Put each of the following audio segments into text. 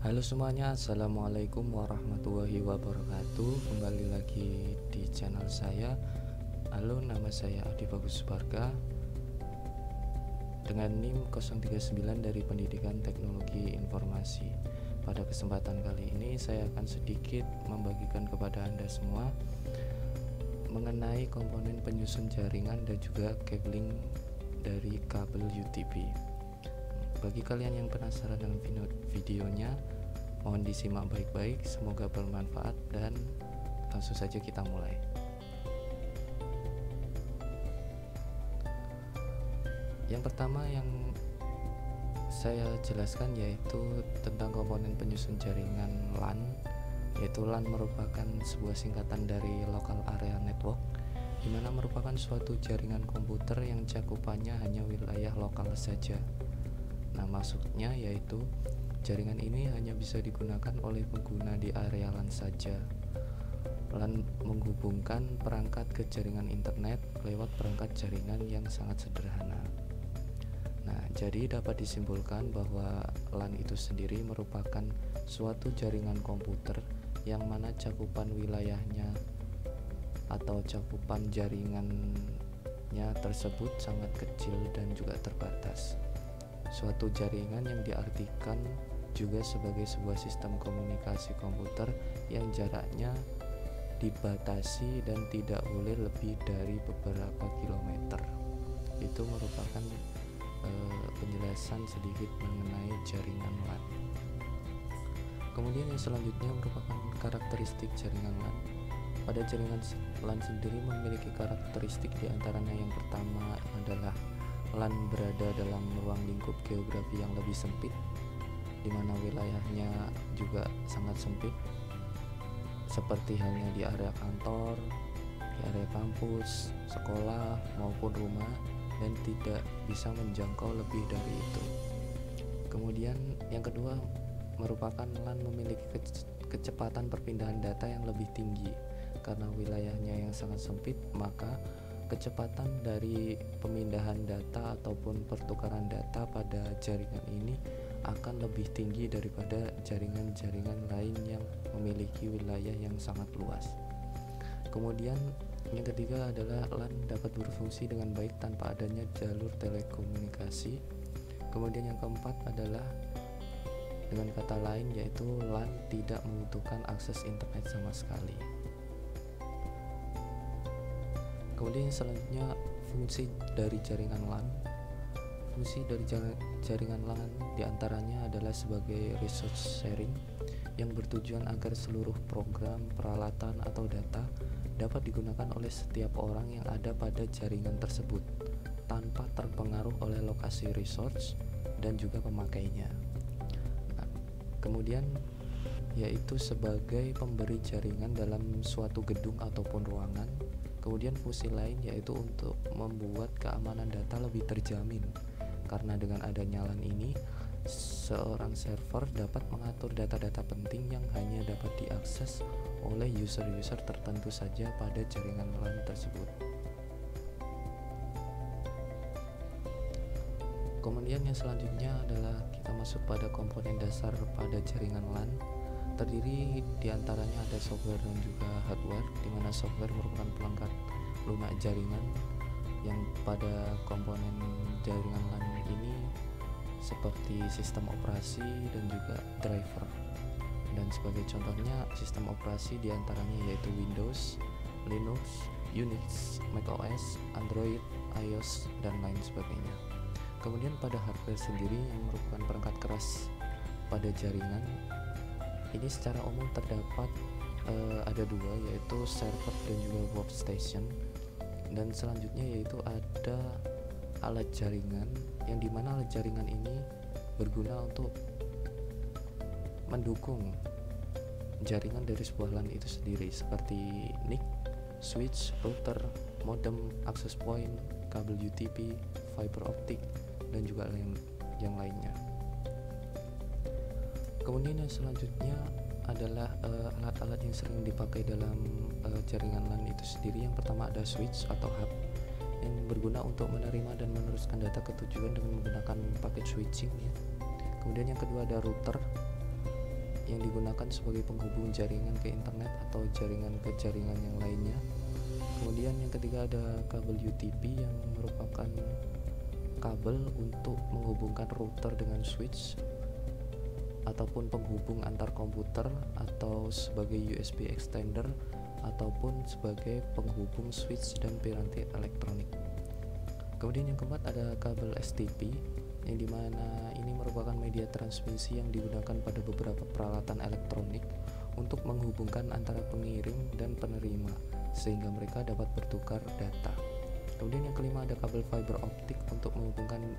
Halo semuanya, assalamualaikum warahmatullahi wabarakatuh. Kembali lagi di channel saya. Halo, nama saya Adi Bagus Subarga dengan NIM 039 dari Pendidikan Teknologi Informasi. Pada kesempatan kali ini saya akan sedikit membagikan kepada Anda semua mengenai komponen penyusun jaringan dan juga cabling dari kabel UTP. Bagi kalian yang penasaran dengan videonya, mohon disimak baik-baik, semoga bermanfaat, dan langsung saja kita mulai. Yang pertama yang saya jelaskan yaitu tentang komponen penyusun jaringan LAN, yaitu LAN merupakan sebuah singkatan dari Local Area Network, di mana merupakan suatu jaringan komputer yang cakupannya hanya wilayah lokal saja. Nah, maksudnya yaitu jaringan ini hanya bisa digunakan oleh pengguna di area LAN saja. LAN menghubungkan perangkat ke jaringan internet lewat perangkat jaringan yang sangat sederhana. Nah, jadi dapat disimpulkan bahwa LAN itu sendiri merupakan suatu jaringan komputer yang mana cakupan wilayahnya atau cakupan jaringannya tersebut sangat kecil dan juga terbatas. Suatu jaringan yang diartikan juga sebagai sebuah sistem komunikasi komputer yang jaraknya dibatasi dan tidak boleh lebih dari beberapa kilometer. Itu merupakan penjelasan sedikit mengenai jaringan LAN. Kemudian yang selanjutnya merupakan karakteristik jaringan LAN. Pada jaringan LAN sendiri memiliki karakteristik diantaranya yang pertama adalah LAN berada dalam ruang lingkup geografi yang lebih sempit, di mana wilayahnya juga sangat sempit, seperti halnya di area kantor, di area kampus, sekolah, maupun rumah, dan tidak bisa menjangkau lebih dari itu. Kemudian yang kedua merupakan LAN memiliki kecepatan perpindahan data yang lebih tinggi. Karena wilayahnya yang sangat sempit, maka kecepatan dari pemindahan data ataupun pertukaran data pada jaringan ini akan lebih tinggi daripada jaringan-jaringan lain yang memiliki wilayah yang sangat luas. Kemudian yang ketiga adalah LAN dapat berfungsi dengan baik tanpa adanya jalur telekomunikasi. Kemudian yang keempat adalah dengan kata lain yaitu LAN tidak membutuhkan akses internet sama sekali. Kemudian selanjutnya fungsi dari jaringan LAN. Fungsi dari jaringan LAN diantaranya adalah sebagai resource sharing yang bertujuan agar seluruh program, peralatan, atau data dapat digunakan oleh setiap orang yang ada pada jaringan tersebut tanpa terpengaruh oleh lokasi resource dan juga pemakainya. Nah, kemudian yaitu sebagai pemberi jaringan dalam suatu gedung ataupun ruangan. Kemudian fungsi lain yaitu untuk membuat keamanan data lebih terjamin, karena dengan adanya LAN ini seorang server dapat mengatur data-data penting yang hanya dapat diakses oleh user-user tertentu saja pada jaringan LAN tersebut. Kemudian yang selanjutnya adalah kita masuk pada komponen dasar pada jaringan LAN. Terdiri diantaranya ada software dan juga hardware, di mana software merupakan pelengkap lunak jaringan yang pada komponen jaringan LAN ini seperti sistem operasi dan juga driver. Dan sebagai contohnya sistem operasi diantaranya yaitu Windows, Linux, Unix, macOS, Android, iOS, dan lain sebagainya. Kemudian pada hardware sendiri yang merupakan perangkat keras pada jaringan ini secara umum terdapat ada dua, yaitu server dan juga workstation. Dan selanjutnya yaitu ada alat jaringan, yang dimana alat jaringan ini berguna untuk mendukung jaringan dari sebuah LAN itu sendiri, seperti NIC, switch, router, modem, access point, kabel UTP, fiber optik, dan juga yang lainnya. Kemudian yang selanjutnya adalah alat-alat yang sering dipakai dalam jaringan LAN itu sendiri. Yang pertama ada switch atau hub yang berguna untuk menerima dan meneruskan data ke tujuan dengan menggunakan paket switching ya. Kemudian yang kedua ada router yang digunakan sebagai penghubung jaringan ke internet atau jaringan ke jaringan yang lainnya. Kemudian yang ketiga ada kabel UTP yang merupakan kabel untuk menghubungkan router dengan switch ataupun penghubung antar komputer, atau sebagai USB extender ataupun sebagai penghubung switch dan piranti elektronik. Kemudian yang keempat ada kabel STP, yang dimana ini merupakan media transmisi yang digunakan pada beberapa peralatan elektronik untuk menghubungkan antara pengirim dan penerima sehingga mereka dapat bertukar data. Kemudian yang kelima ada kabel fiber optik untuk menghubungkan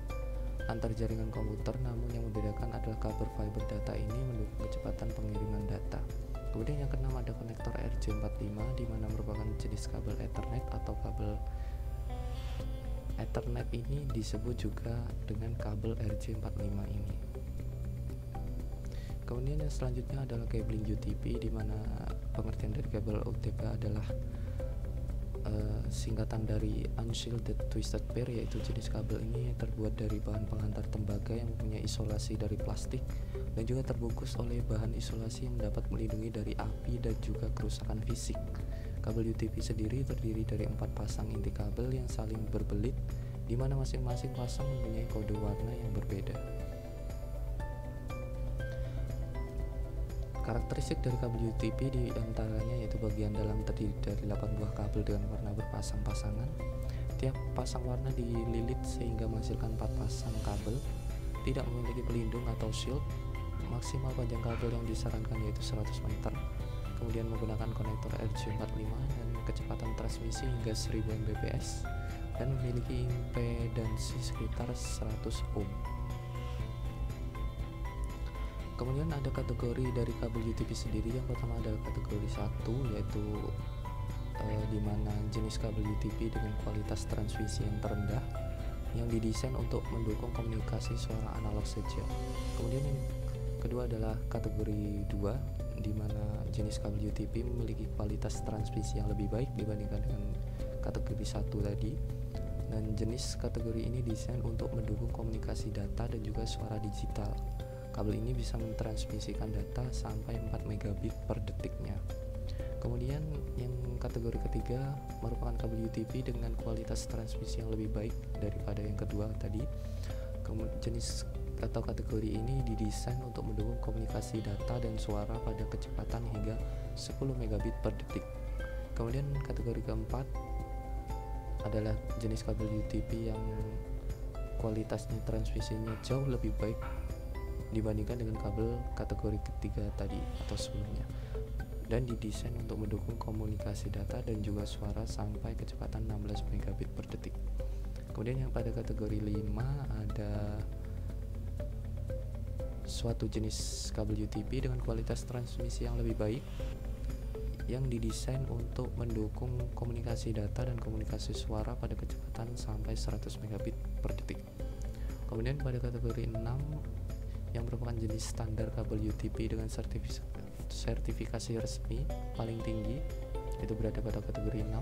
antar jaringan komputer, namun yang membedakan adalah kabel fiber data ini mendukung kecepatan pengiriman data. Kemudian yang keenam ada konektor RJ45, di mana merupakan jenis kabel Ethernet atau kabel Ethernet ini disebut juga dengan kabel RJ45 ini. Kemudian yang selanjutnya adalah cabling UTP, di mana pengertian dari kabel UTP adalah singkatan dari Unshielded Twisted Pair, yaitu jenis kabel ini terbuat dari bahan penghantar tembaga yang mempunyai isolasi dari plastik dan juga terbungkus oleh bahan isolasi yang dapat melindungi dari api dan juga kerusakan fisik. Kabel UTP sendiri terdiri dari 4 pasang inti kabel yang saling berbelit, di mana masing-masing pasang mempunyai kode warna yang berbeda. Karakteristik dari kabel UTP diantaranya yaitu bagian dalam terdiri dari 8 buah kabel dengan warna berpasang-pasangan. Tiap pasang warna dililit sehingga menghasilkan 4 pasang kabel. Tidak memiliki pelindung atau shield. Maksimal panjang kabel yang disarankan yaitu 100 meter. Kemudian menggunakan konektor RJ45 dan kecepatan transmisi hingga 1000 Mbps dan memiliki impedansi sekitar 100 ohm. Kemudian ada kategori dari kabel UTP sendiri. Yang pertama adalah kategori 1, yaitu di mana jenis kabel UTP dengan kualitas transmisi yang terendah yang didesain untuk mendukung komunikasi suara analog saja. Kemudian yang kedua adalah kategori 2, di mana jenis kabel UTP memiliki kualitas transmisi yang lebih baik dibandingkan dengan kategori 1 tadi. Dan jenis kategori ini desain untuk mendukung komunikasi data dan juga suara digital. Kabel ini bisa mentransmisikan data sampai 4 megabit per detiknya. Kemudian yang kategori ketiga merupakan kabel UTP dengan kualitas transmisi yang lebih baik daripada yang kedua tadi. Jenis atau kategori ini didesain untuk mendukung komunikasi data dan suara pada kecepatan hingga 10 megabit per detik. Kemudian kategori keempat adalah jenis kabel UTP yang kualitasnya transmisinya jauh lebih baik dibandingkan dengan kabel kategori ketiga tadi atau sebelumnya, dan didesain untuk mendukung komunikasi data dan juga suara sampai kecepatan 16 megabit per detik. Kemudian yang pada kategori 5 ada suatu jenis kabel UTP dengan kualitas transmisi yang lebih baik yang didesain untuk mendukung komunikasi data dan komunikasi suara pada kecepatan sampai 100 megabit per detik. Kemudian pada kategori 6 yang merupakan jenis standar kabel UTP dengan sertifikasi resmi paling tinggi, itu berada pada kategori 6.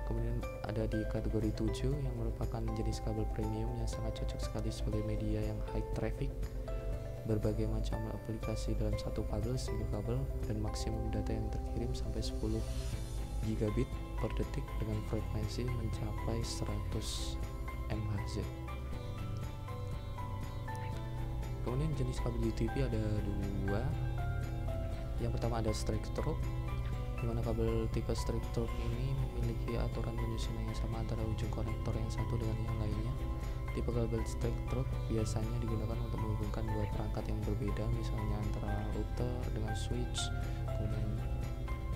Kemudian ada di kategori 7 yang merupakan jenis kabel premium yang sangat cocok sekali sebagai media yang high traffic, berbagai macam aplikasi dalam satu kabel, single kabel, dan maksimum data yang terkirim sampai 10 gigabit per detik dengan frekuensi mencapai 100 MHz. Kemudian jenis kabel UTP ada 2. Yang pertama ada straight stroke, di mana kabel tipe straight stroke ini memiliki aturan penyusunan yang sama antara ujung konektor yang satu dengan yang lainnya. Tipe kabel straight stroke biasanya digunakan untuk menghubungkan dua perangkat yang berbeda, misalnya antara router dengan switch, kemudian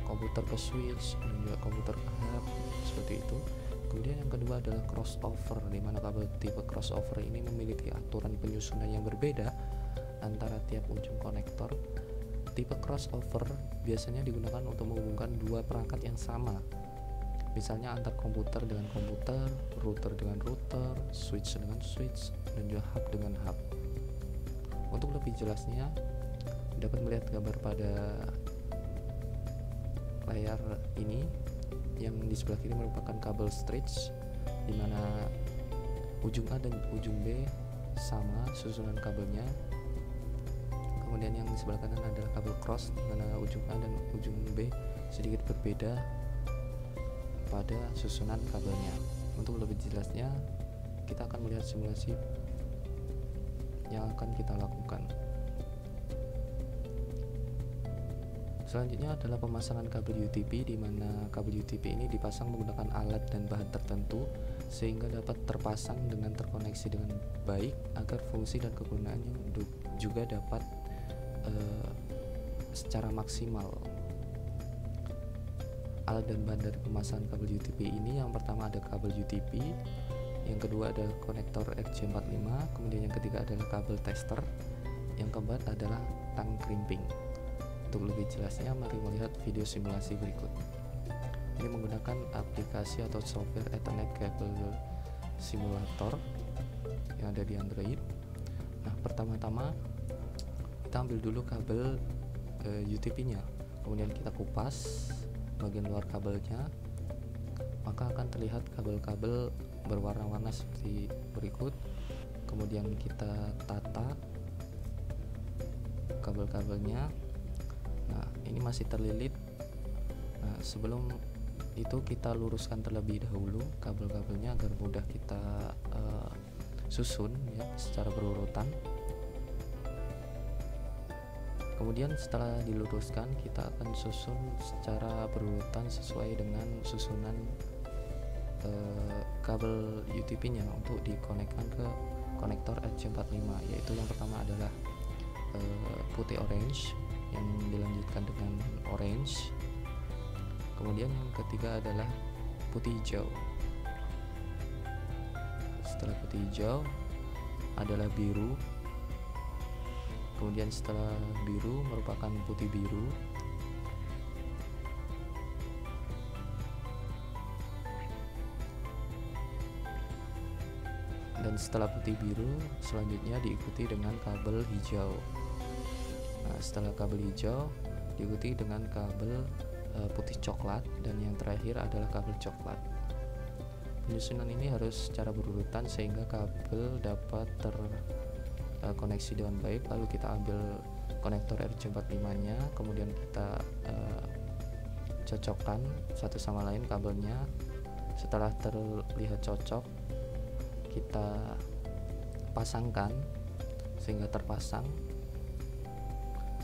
komputer ke switch, dan juga komputer ke hub, seperti itu. Kemudian yang kedua adalah crossover, di mana kabel tipe crossover ini memiliki aturan penyusunan yang berbeda antara tiap ujung konektor. Tipe crossover biasanya digunakan untuk menghubungkan dua perangkat yang sama, misalnya antar komputer dengan komputer, router dengan router, switch dengan switch, dan juga hub dengan hub. Untuk lebih jelasnya dapat melihat gambar pada layar ini. Yang di sebelah kiri merupakan kabel stretch, di mana ujung A dan ujung B sama susunan kabelnya. Kemudian yang di sebelah kanan adalah kabel cross, di mana ujung A dan ujung B sedikit berbeda pada susunan kabelnya. Untuk lebih jelasnya, kita akan melihat simulasi yang akan kita lakukan. Selanjutnya adalah pemasangan kabel UTP, di mana kabel UTP ini dipasang menggunakan alat dan bahan tertentu sehingga dapat terpasang dengan terkoneksi dengan baik agar fungsi dan kegunaannya juga dapat secara maksimal. Alat dan bahan dari pemasangan kabel UTP ini, yang pertama ada kabel UTP, yang kedua ada konektor RJ45, kemudian yang ketiga adalah kabel tester, yang keempat adalah tang crimping. Untuk lebih jelasnya, mari melihat video simulasi berikut. Ini menggunakan aplikasi atau software Ethernet Cable Simulator yang ada di Android. Nah, pertama-tama kita ambil dulu kabel UTP-nya, kemudian kita kupas bagian luar kabelnya, maka akan terlihat kabel-kabel berwarna-warna seperti berikut. Kemudian kita tata kabel-kabelnya. Nah, ini masih terlilit. Nah, sebelum itu kita luruskan terlebih dahulu kabel-kabelnya agar mudah kita susun ya secara berurutan. Kemudian setelah diluruskan, kita akan susun secara berurutan sesuai dengan susunan kabel UTP-nya untuk dikonekkan ke konektor RJ45, yaitu yang pertama adalah putih orange, yang dilanjutkan dengan orange, kemudian yang ketiga adalah putih hijau. Setelah putih hijau adalah biru, kemudian setelah biru merupakan putih biru, dan setelah putih biru selanjutnya diikuti dengan kabel hijau. Nah, setelah kabel hijau diikuti dengan kabel putih coklat, dan yang terakhir adalah kabel coklat. Penyusunan ini harus secara berurutan sehingga kabel dapat terkoneksi dengan baik. Lalu kita ambil konektor RJ45-nya, kemudian kita cocokkan satu sama lain kabelnya. Setelah terlihat cocok, kita pasangkan sehingga terpasang.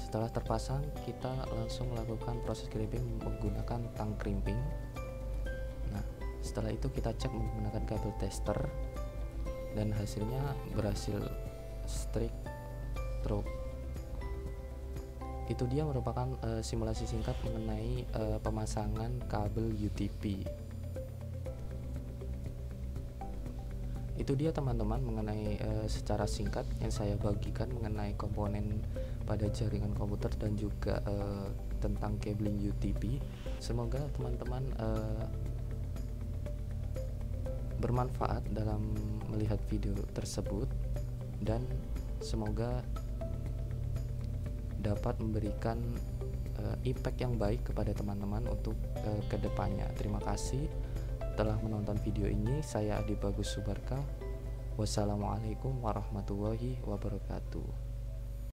Setelah terpasang, kita langsung melakukan proses crimping menggunakan tang crimping. Nah, setelah itu kita cek menggunakan kabel tester, dan hasilnya berhasil strict through. Itu dia merupakan simulasi singkat mengenai pemasangan kabel UTP. Itu dia teman-teman mengenai secara singkat yang saya bagikan mengenai komponen pada jaringan komputer dan juga tentang cabling UTP. Semoga teman-teman bermanfaat dalam melihat video tersebut, dan semoga dapat memberikan impact yang baik kepada teman-teman untuk kedepannya. Terima kasih telah menonton video ini. Saya Adi Bagus Subarka. Wassalamualaikum warahmatullahi wabarakatuh.